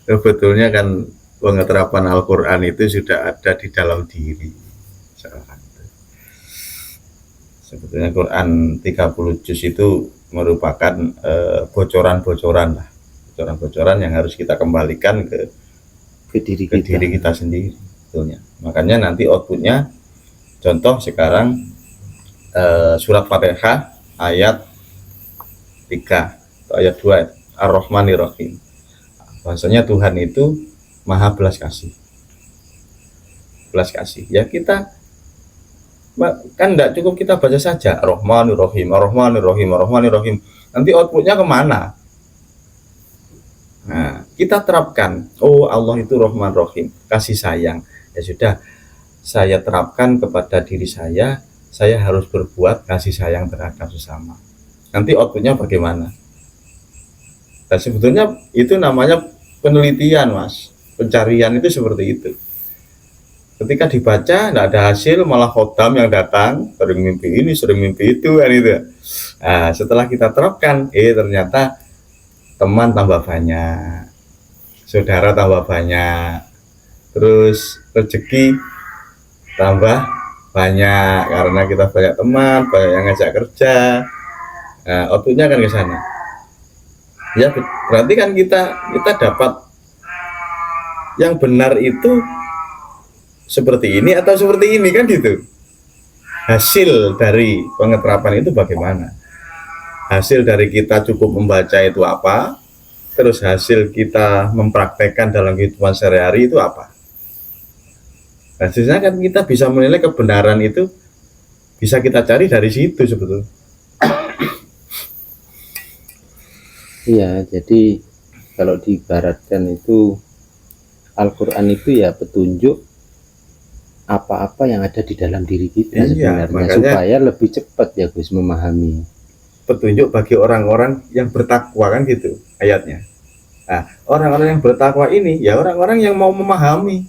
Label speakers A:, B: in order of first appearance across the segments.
A: Sebetulnya kan pengeterapan Al-Quran itu sudah ada di dalam diri seorang. Sebetulnya Quran 30 juz itu merupakan bocoran-bocoran lah, bocoran-bocoran yang harus kita kembalikan ke diri kita sendiri. Sebetulnya. Makanya nanti outputnya, contoh sekarang surat Fatihah ayat 3 atau ayat 2, Ar-Rahmanir-Rahim. Bahasanya Tuhan itu maha belas kasih. Belas kasih. Ya kita kan tidak cukup kita baca saja Ar-Rahmanir-Rahim, Ar-Rahmanir-Rahim, Ar-Rahmanir-Rahim. Nanti outputnya kemana? Nah, kita terapkan, oh Allah itu Rahman Rahim, kasih sayang. Ya sudah, saya terapkan kepada diri saya harus berbuat kasih sayang terhadap sesama. Nanti outputnya bagaimana? Nah, sebetulnya itu namanya penelitian, Mas. Pencarian itu seperti itu. Ketika dibaca tidak ada hasil, malah khotam yang datang, sering mimpi ini, sering mimpi itu, kan itu. Nah, setelah kita terapkan, ternyata teman tambah banyak, saudara tambah banyak, terus rezeki tambah banyak karena kita banyak teman, banyak yang ngajak kerja. Nah, outputnya kan ke sana. Ya, berarti kan kita dapat yang benar itu seperti ini atau seperti ini, kan gitu. Hasil dari pengeterapan itu bagaimana? Hasil dari kita cukup membaca itu apa? Terus hasil kita mempraktekkan dalam kehidupan sehari-hari itu apa? Hasilnya kan kita bisa menilai kebenaran itu, bisa kita cari dari situ sebetulnya.
B: Iya, jadi kalau diibaratkan itu Al-Quran itu ya petunjuk apa-apa yang ada di dalam diri kita sebenarnya, makanya, supaya lebih cepat ya Gus memahami.
A: Petunjuk bagi orang-orang yang bertakwa, kan gitu ayatnya. Nah, orang-orang yang bertakwa ini ya orang-orang yang mau memahami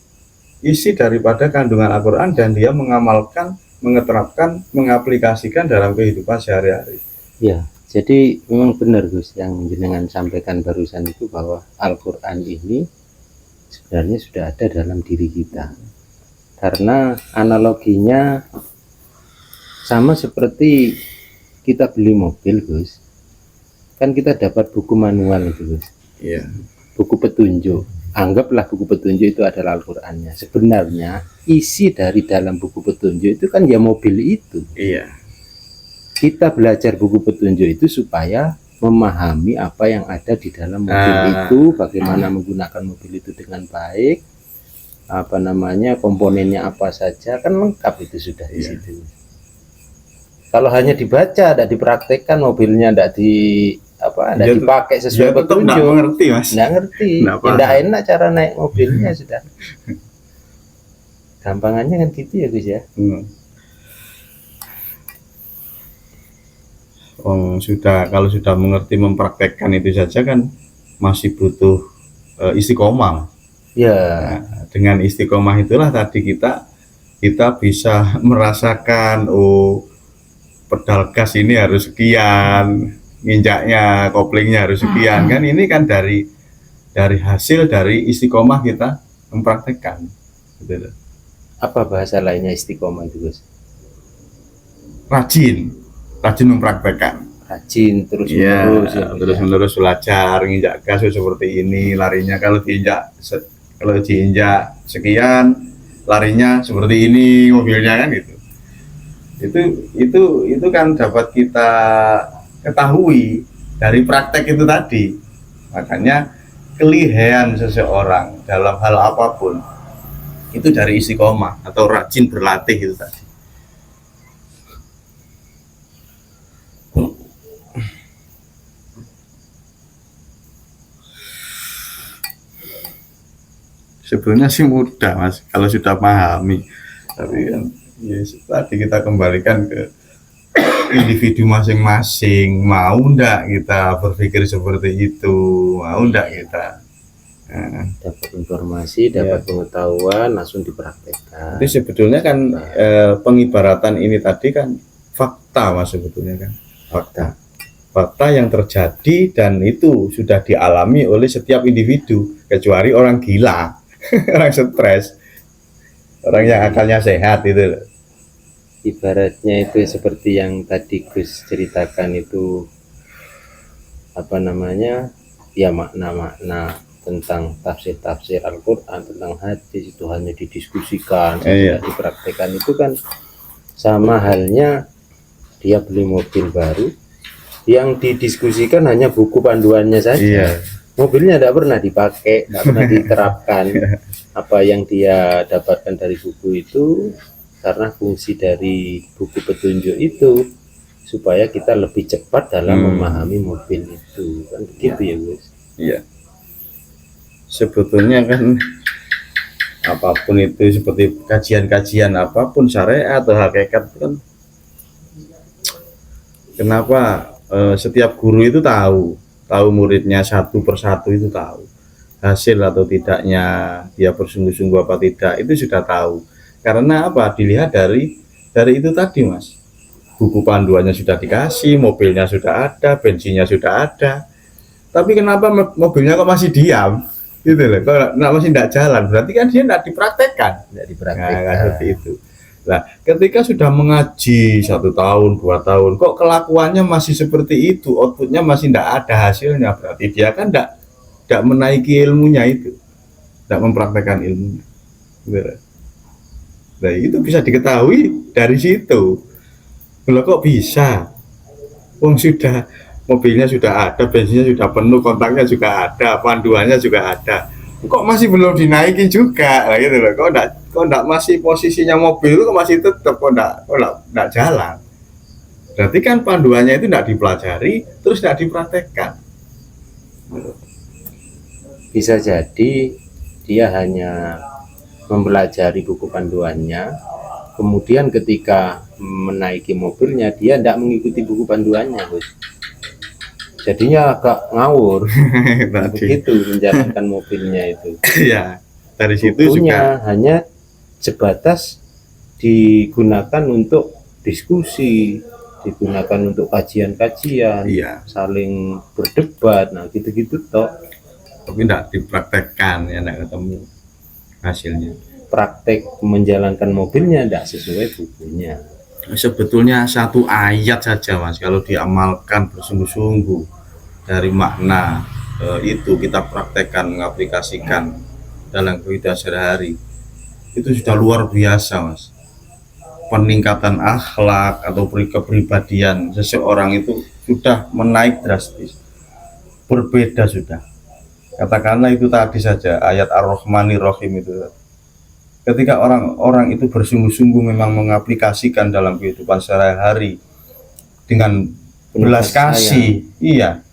A: isi daripada kandungan Al-Quran dan dia mengamalkan, mengeterapkan, mengaplikasikan dalam kehidupan sehari-hari.
B: Ya, jadi memang benar Gus yang jenengan sampaikan barusan itu, bahwa Al-Quran ini sebenarnya sudah ada dalam diri kita. Karena analoginya sama seperti kita beli mobil Gus, kan kita dapat buku manual itu Gus.
A: Iya.
B: Buku petunjuk. Anggaplah buku petunjuk itu adalah Al-Qurannya. Sebenarnya isi dari dalam buku petunjuk itu kan ya mobil itu.
A: Iya.
B: Kita belajar buku petunjuk itu supaya memahami apa yang ada di dalam mobil itu, bagaimana menggunakan mobil itu dengan baik, apa namanya, komponennya apa saja, kan lengkap itu sudah di situ. Kalau hanya dibaca, tidak dipraktekkan, mobilnya tidak dipakai sesuai petunjuk,
A: nggak mengerti, Mas.
B: Nggak ngerti, tidak enak cara naik mobilnya sudah. Gampangannya kan gitu ya Gus ya.
A: Kalau sudah mengerti, mempraktekkan itu saja kan masih butuh istiqomah.
B: Ya.
A: Nah, dengan istiqomah itulah tadi kita bisa merasakan, pedal gas ini harus sekian, nginjaknya, koplingnya harus sekian, kan ini kan dari hasil dari istiqomah kita mempraktekkan. Gitu.
B: Apa bahasa lainnya istiqomah itu Gus?
A: Rajin mempraktekkan.
B: Rajin terus menerus.
A: Ya, terus menerus belajar nginjak gas seperti ini, larinya kalau diinjak sekian, larinya seperti ini mobilnya, kan gitu. Itu kan dapat kita ketahui dari praktek itu tadi. Makanya kelihayan seseorang dalam hal apapun itu dari istiqomah atau rajin berlatih itu tadi. Sebenarnya sih mudah Mas kalau sudah pahami, tapi kan ya tadi kita kembalikan ke individu masing-masing, mau ndak kita berpikir seperti itu, mau ndak kita
B: dapat informasi, dapat pengetahuan, langsung dipraktekkan.
A: Itu sebetulnya kan pengibaratan ini tadi kan fakta Mas, sebetulnya kan fakta. fakta yang terjadi dan itu sudah dialami oleh setiap individu kecuali orang gila, orang stres, orang yang akalnya sehat itu loh.
B: Ibaratnya itu seperti yang tadi Gus ceritakan itu, apa namanya, ya makna-makna tentang tafsir-tafsir Al-Quran, tentang hadis itu hanya didiskusikan, tidak dipraktekkan. Itu kan sama halnya dia beli mobil baru, yang didiskusikan hanya buku panduannya saja. Mobilnya tidak pernah dipakai, tidak pernah diterapkan apa yang dia dapatkan dari buku itu, karena fungsi dari buku petunjuk itu supaya kita lebih cepat dalam memahami mobil itu, kan begitu ya Gus?
A: Iya. Sebetulnya kan apapun itu, seperti kajian-kajian apapun syariat atau hakikat kan, kenapa setiap guru itu tahu muridnya satu persatu itu tahu hasil atau tidaknya, dia bersungguh-sungguh apa tidak, itu sudah tahu. Karena apa? Dilihat dari itu tadi Mas, buku panduannya sudah dikasih, mobilnya sudah ada, bensinnya sudah ada, tapi kenapa mobilnya kok masih diam gitu loh, kok masih tidak jalan, berarti kan dia tidak dipraktekkan. Nah, seperti itu. Nah, ketika sudah mengaji 1 tahun 2 tahun kok kelakuannya masih seperti itu, outputnya masih tidak ada hasilnya, berarti dia kan tidak menaiki ilmunya itu, tidak mempraktekkan ilmunya. Nah, itu bisa diketahui dari situ. Loh, kok bisa? Wong sudah, mobilnya sudah ada, bensinnya sudah penuh, kontaknya juga ada, panduannya juga ada, kok masih belum dinaikin juga, nah, gitu loh. Kok enggak masih posisinya mobil itu kok masih tetap, kok enggak jalan. Berarti kan panduannya itu enggak dipelajari, terus enggak dipraktekkan.
B: Bisa jadi dia hanya mempelajari buku panduannya, kemudian ketika menaiki mobilnya dia tidak mengikuti buku panduannya, Gus. Jadinya agak ngawur begitu menjalankan mobilnya itu.
A: Ya, dari situ
B: bukunya
A: juga
B: hanya sebatas digunakan untuk diskusi, digunakan untuk kajian-kajian, saling berdebat, nah gitu-gitu toh.
A: Tapi tidak dipraktekkan, ya tidak ketemu hasilnya.
B: Praktek menjalankan mobilnya tidak sesuai bukunya.
A: Sebetulnya 1 ayat saja Mas, kalau diamalkan bersungguh-sungguh dari makna itu kita praktekkan, mengaplikasikan dalam kehidupan sehari-hari, itu sudah luar biasa Mas. Peningkatan akhlak atau kepribadian seseorang itu sudah menaik drastis, berbeda sudah. Katakanlah itu tadi saja ayat Ar-Rahmanir Rahim itu, ketika orang-orang itu bersungguh-sungguh memang mengaplikasikan dalam kehidupan sehari-hari dengan belas kasih, iya,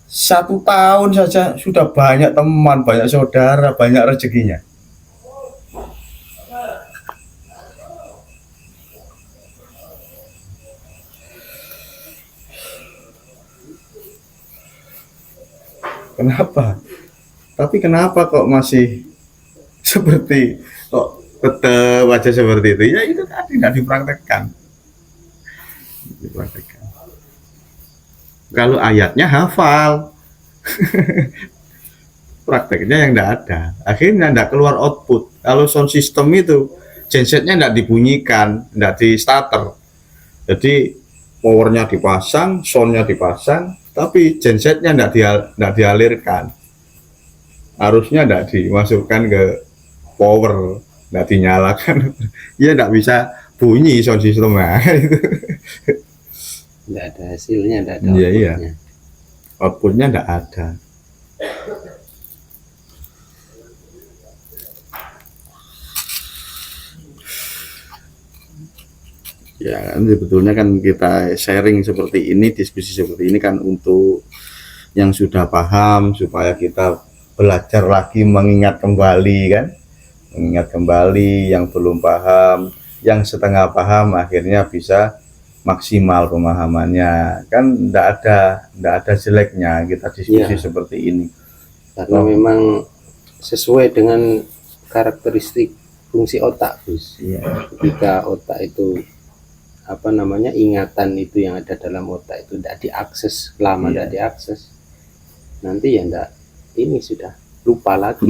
A: 1 tahun saja sudah banyak teman, banyak saudara, banyak rezekinya. Kenapa? Tapi kenapa kok masih seperti kok tetap aja seperti itu? Ya itu tadi tidak dipraktekkan. Kalau ayatnya hafal, prakteknya yang tidak ada, akhirnya tidak keluar output. Kalau sound system itu gensetnya tidak dibunyikan, tidak di starter, jadi powernya dipasang, soundnya dipasang, tapi gensetnya tidak dialirkan, arusnya tidak dimasukkan ke power, tidak dinyalakan, ya tidak bisa bunyi sound systemnya.
B: Tidak ada hasilnya, tidak ada outputnya.
A: Iya. Outputnya tidak ada. Ya kan, sebetulnya kan kita sharing seperti ini, diskusi seperti ini kan untuk yang sudah paham, supaya kita belajar lagi, mengingat kembali kan, mengingat kembali yang belum paham, yang setengah paham akhirnya bisa maksimal pemahamannya. Kan tidak ada jeleknya kita diskusi seperti ini,
B: karena memang sesuai dengan karakteristik fungsi otak, Gus. Ketika otak itu apa namanya ingatan itu yang ada dalam otak itu tidak diakses, lama tidak diakses, nanti ya enggak, ini sudah lupa lagi.